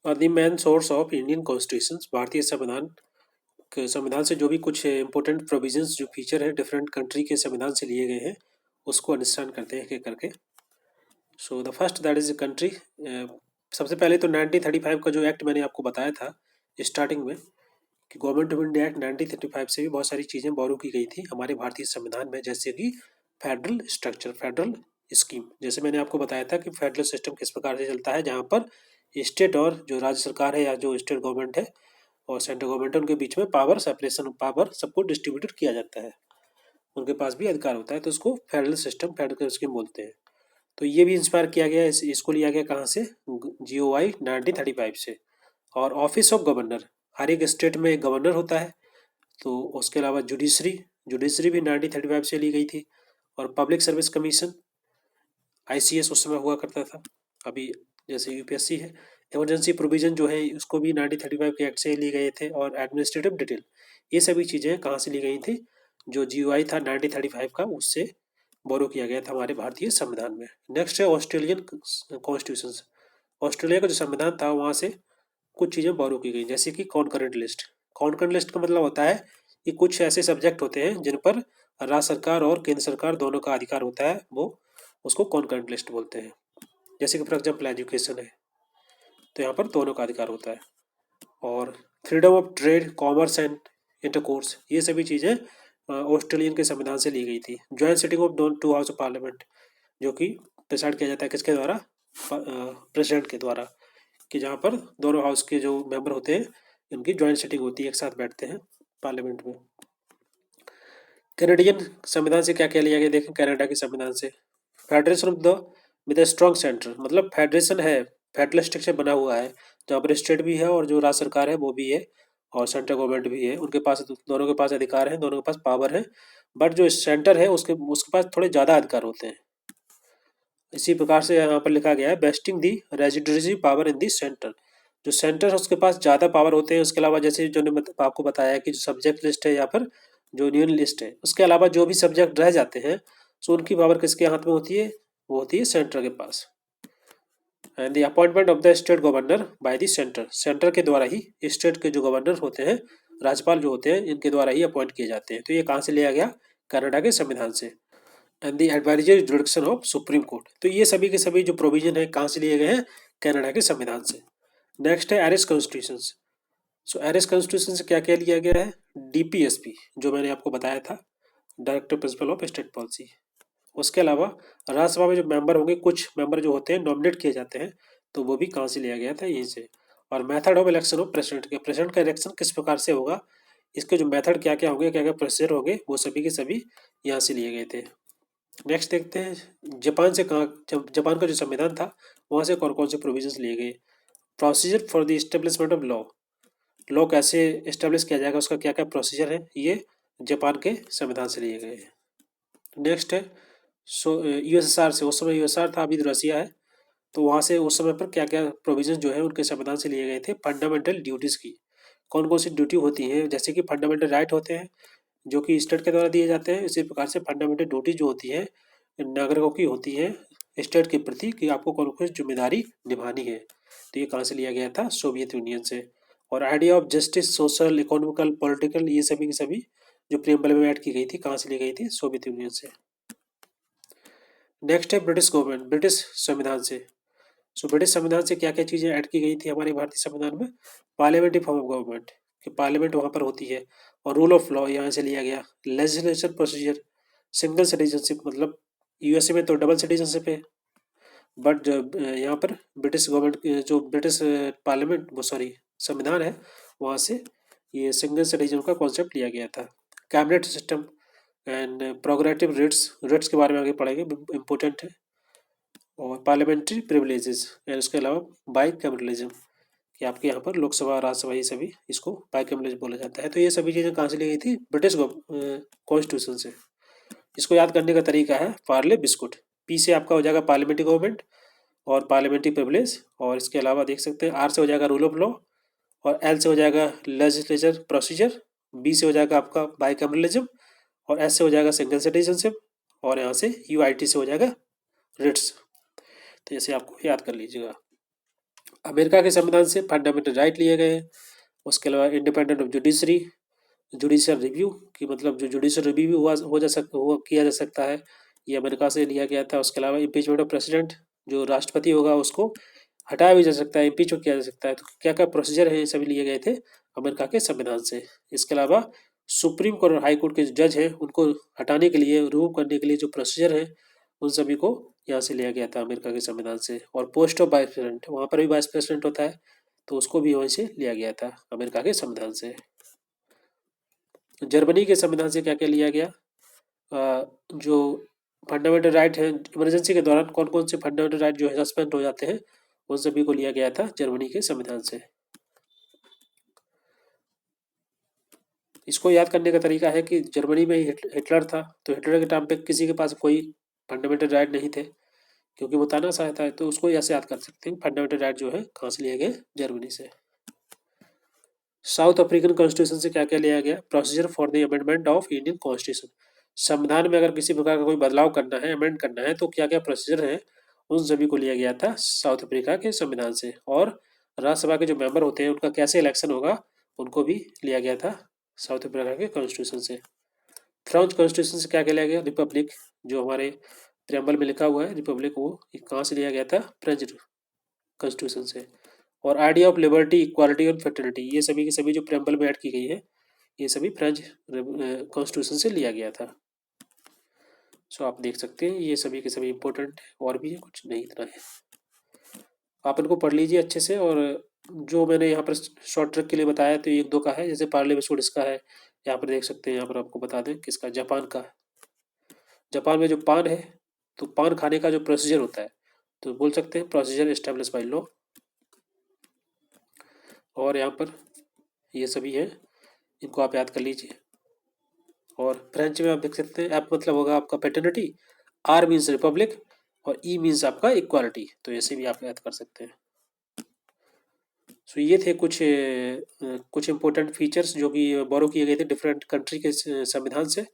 Are the main source of Indian constitution. भारतीय संविधान से जो भी कुछ इंपॉर्टेंट प्रोविजंस जो फीचर है डिफरेंट कंट्री के संविधान से लिए गए हैं उसको अंडरस्टैंड करते हैं एक एक करके। So the first that is country. सबसे पहले तो 1935 का जो एक्ट मैंने आपको बताया था स्टार्टिंग में कि गवर्नमेंट ऑफ इंडिया एक्ट 1935 से भी बहुत सारी चीज़ें बोरो की गई थी हमारे भारतीय संविधान में, जैसे कि फेडरल स्ट्रक्चर, फेडरल स्कीम। जैसे मैंने आपको बताया था कि फेडरल सिस्टम किस प्रकार से चलता है, जहाँ पर स्टेट और जो राज्य सरकार है या जो स्टेट गवर्नमेंट है और सेंट्रल गवर्नमेंट है उनके बीच में पावर सेपरेशन, पावर सबको डिस्ट्रीब्यूटेड किया जाता है, उनके पास भी अधिकार होता है, तो उसको फेडरल सिस्टम, फेडरल स्कीम बोलते हैं। तो ये भी इंस्पायर किया गया, इसको लिया गया कहाँ से, GOI 1935 से। और ऑफिस ऑफ गवर्नर, हर एक स्टेट में एक गवर्नर होता है। तो उसके अलावा जुडिशरी, जुडिशरी भी 1935 से ली गई थी। और पब्लिक सर्विस कमीशन, ICS उस समय हुआ करता था, अभी जैसे UPSC है। इमरजेंसी प्रोविजन जो है उसको भी 1935 के एक्ट से लिए गए थे। और एडमिनिस्ट्रेटिव डिटेल, ये सभी चीज़ें कहाँ से ली गई थी, जो GOI था 1935 का उससे बोरो किया गया था हमारे भारतीय संविधान में। नेक्स्ट है ऑस्ट्रेलियन कॉन्स्टिट्यूशन। ऑस्ट्रेलिया का जो संविधान था वहाँ से कुछ चीज़ें बोरो की गई, जैसे कि कॉन्करेंट लिस्ट। कॉन्करेंट लिस्ट का मतलब होता है कि कुछ ऐसे सब्जेक्ट होते हैं जिन पर राज्य सरकार और केंद्र सरकार दोनों का अधिकार होता है, वो उसको कॉन्करेंट लिस्ट बोलते हैं। जैसे कि फॉर एग्जाम्पल एजुकेशन है, तो यहाँ पर दोनों का अधिकार होता है। और freedom of trade, commerce and intercourse, ये सभी चीज़ें ऑस्ट्रेलियन के संविधान से ली गई थी। Joint sitting of two house of parliament, जो कि डिसाइड किया जाता है किसके द्वारा, प्रेसिडेंट के द्वारा, कि जहाँ पर दोनों हाउस के जो मेंबर होते हैं इनकी ज्वाइंट सिटिंग होती है, एक साथ बैठते हैं पार्लियामेंट में। कैनेडियन संविधान से क्या क्या लिया गया देखें, कनाडा के संविधान से, federation of the with a strong centre, मतलब फेडरेशन है, फेडरल स्ट्रक्चर बना हुआ है जहाँ पर स्टेट भी है और जो राज्य सरकार है वो भी है और सेंट्रल गवर्नमेंट भी है, उनके पास दोनों के पास अधिकार है, दोनों के पास पावर है। बट जो सेंटर है उसके उसके पास थोड़े ज़्यादा अधिकार होते हैं। इसी प्रकार से यहाँ पर लिखा गया है vesting the residency power in the centre, जो सेंटर है उसके पास ज़्यादा पावर होते हैं। उसके अलावा जैसे जो ने आपको बताया कि जो सब्जेक्ट लिस्ट है या फिर जो यूनियन लिस्ट है, उसके अलावा जो भी सब्जेक्ट रह जाते हैं तो उनकी पावर किसके हाथ में होती है, वो होती है सेंटर के पास। And the appointment of the state governor by the centre, centre के द्वारा ही स्टेट के जो गवर्नर होते हैं, राज्यपाल जो होते हैं, इनके द्वारा ही अपॉइंट किए जाते हैं। तो ये कहाँ से लिया गया, कनाडा के संविधान से। And the advisory जुडिक्शन of supreme court, तो ये सभी के सभी जो प्रोविजन है कहाँ से लिए गए हैं, कनाडा के संविधान से। नेक्स्ट है एरिस कॉन्स्टिट्यूशन। सो एरिस कॉन्स्टिट्यूशन से क्या क्या लिया गया है, DPSP जो मैंने आपको बताया था, directive principle of state policy. उसके अलावा राज्यसभा में जो मेंबर होंगे, कुछ मेंबर जो होते हैं नॉमिनेट किए जाते हैं, तो वो भी कहाँ से लिया गया था, यहीं से। और method of election of president के, प्रेसिडेंट का इलेक्शन किस प्रकार से होगा, इसके जो मेथड क्या क्या होंगे, क्या क्या प्रोसीजर होंगे, वो सभी के सभी यहाँ से लिए गए थे। नेक्स्ट देखते हैं जापान से, कहाँ जापान का जो संविधान था वहाँ से कौन कौन से प्रोविजंस लिए गए। Procedure for the establishment of law, law कैसे इस्टेब्लिश किया जाएगा, उसका क्या क्या प्रोसीजर है, ये जापान के संविधान से लिए गए हैं। नेक्स्ट है USSR से, उस समय USSR था, अभी रसिया है, तो वहाँ से उस समय पर क्या क्या प्रोविजन जो है उनके संविधान से लिए गए थे। फंडामेंटल ड्यूटीज़ की, कौन कौन सी ड्यूटी होती हैं, जैसे कि फंडामेंटल राइट होते हैं जो कि स्टेट के द्वारा दिए जाते हैं, इसी प्रकार से फंडामेंटल ड्यूटी जो होती है नागरिकों की होती है स्टेट के प्रति, कि आपको कौन कौन सी जिम्मेदारी निभानी है। तो ये कहाँ से लिया गया था, सोवियत यूनियन से। और idea of justice, social, economical, political, ये सभी की सभी जो प्रियम्बल में ऐड की गई थी, कहाँ से ली गई थी, सोवियत यूनियन से। नेक्स्ट है ब्रिटिश गवर्नमेंट, ब्रिटिश संविधान से। सो ब्रिटिश संविधान से क्या क्या चीज़ें ऐड की गई थी हमारे भारतीय संविधान में, पार्लियामेंट्री फॉर्म ऑफ गवर्नमेंट, कि पार्लियामेंट वहाँ पर होती है। और रूल ऑफ लॉ यहाँ से लिया गया। लेजिस्लेशन प्रोसीजर, सिंगल सिटीजनशिप, मतलब USA में तो डबल सिटीजनशिप है, बट यहाँ पर ब्रिटिश गवर्नमेंट जो ब्रिटिश पार्लियामेंट वो सॉरी संविधान है, वहाँ से ये सिंगल सिटीजन का कॉन्सेप्ट लिया गया था। Cabinet system and prerogative rates, rates के बारे में आगे पढ़ेंगे, इम्पोर्टेंट है। और पार्लियामेंट्री प्रिविलेजेस एंड उसके अलावा बाइकैमरलिज्म, कि आपके यहाँ पर लोकसभा, राज्यसभा, ये सभी इसको बाइकैमरलिज्म बोला जाता है। तो ये सभी चीज़ें कहाँ से ली गई थी, ब्रिटिश कॉन्स्टिट्यूशन से। इसको याद करने का तरीका है पार्ले बिस्कुट, P से आपका हो जाएगा पार्लियामेंट्री गवर्नमेंट और पार्लियामेंट्री प्रिविलेज, और इसके अलावा देख सकते हैं R से हो जाएगा रूल ऑफ लॉ, और L से हो जाएगा लेजिस्लेचर प्रोसीजर, B से हो जाएगा आपका बाइकैमरलिज्म, और S से हो जाएगा सिंगल सिटीजनशिप, और यहाँ से UIT से हो जाएगा रिट्स। तो ऐसे आपको याद कर लीजिएगा। अमेरिका के संविधान से फंडामेंटल राइट लिए गए हैं। उसके अलावा independent of judiciary, judicial review की मतलब जो जुडिशियल रिव्यू हुआ हो जा सक हुआ किया जा सकता है, ये अमेरिका से लिया गया था। उसके अलावा इम्पीचमेंट ऑफ प्रेसिडेंट, जो राष्ट्रपति होगा उसको हटाया भी जा सकता है, इम्पीच किया जा सकता है। तो क्या क्या प्रोसीजर है, ये सभी लिए गए थे अमेरिका के संविधान से। इसके अलावा सुप्रीम कोर्ट और हाई कोर्ट के जो जज हैं उनको हटाने के लिए, रिमूव करने के लिए जो प्रोसीजर है, उन सभी को यहाँ से लिया गया था अमेरिका के संविधान से। और पोस्ट ऑफ वाइस प्रेसिडेंट, वहाँ पर भी वाइस प्रेसिडेंट होता है, तो उसको भी वहीं से लिया गया था अमेरिका के संविधान से। जर्मनी के संविधान से क्या क्या लिया गया, जो फंडामेंटल राइट है, इमरजेंसी के दौरान कौन कौन से फंडामेंटल राइट जो है सस्पेंड हो जाते हैं, उन सभी को लिया गया था जर्मनी के संविधान से। इसको याद करने का तरीका है कि जर्मनी में ही हिटलर था, तो हिटलर के टाइम पे किसी के पास कोई फंडामेंटल राइट नहीं थे, क्योंकि वो तानाशाह था। तो उसको ऐसे याद कर सकते हैं, फंडामेंटल राइट जो है कहाँ से लिए गए, जर्मनी से। साउथ अफ्रीकन कॉन्स्टिट्यूशन से क्या क्या लिया गया, procedure for the amendment of Indian constitution. संविधान में अगर किसी प्रकार का कोई बदलाव करना है, अमेंड करना है, तो क्या क्या प्रोसीजर है, उन सभी को लिया गया था साउथ अफ्रीका के संविधान से। और राज्यसभा के जो मेंबर होते हैं उनका कैसे इलेक्शन होगा, उनको भी लिया गया था साउथ अफ्रीका के कॉन्स्टिट्यूशन से। फ्रेंच कॉन्स्टिट्यूशन से क्या क्या लिया गया, रिपब्लिक, जो हमारे प्रेम्बल में लिखा हुआ है रिपब्लिक, वो कहाँ से लिया गया था, फ्रेंच कॉन्स्टिट्यूशन से। और आइडिया ऑफ लिबर्टी, इक्वालिटी और फ्रेटर्निटी, ये सभी की सभी जो प्रेम्बल में ऐड की गई है, ये सभी फ्रेंच कॉन्स्टिट्यूशन से लिया गया था। सो आप देख सकते हैं ये सभी के सभी इंपॉर्टेंट है, और भी है कुछ नहीं, इतना है। आप इनको पढ़ लीजिए अच्छे से। और जो मैंने यहाँ पर शॉर्ट ट्रिक के लिए बताया, तो एक दो का है, जैसे पार्लियामेंट इसका है, यहाँ पर देख सकते हैं। यहाँ पर आपको बता दें किसका, जापान का। जापान में जो पान है, तो पान खाने का जो प्रोसीजर होता है, तो बोल सकते हैं प्रोसीजर एस्टेब्लिश बाय लॉ। और यहाँ पर ये सभी है, इनको आप याद कर लीजिए। और फ्रेंच में आप देख सकते हैं, एप मतलब होगा आपका पैटर्निटी, आर मीन्स रिपब्लिक, और ई मीन्स आपका इक्वालिटी, तो ऐसे भी आप याद कर सकते हैं। सो ये थे कुछ इम्पोर्टेंट फीचर्स जो कि बोरो किए गए थे डिफरेंट कंट्री के संविधान से।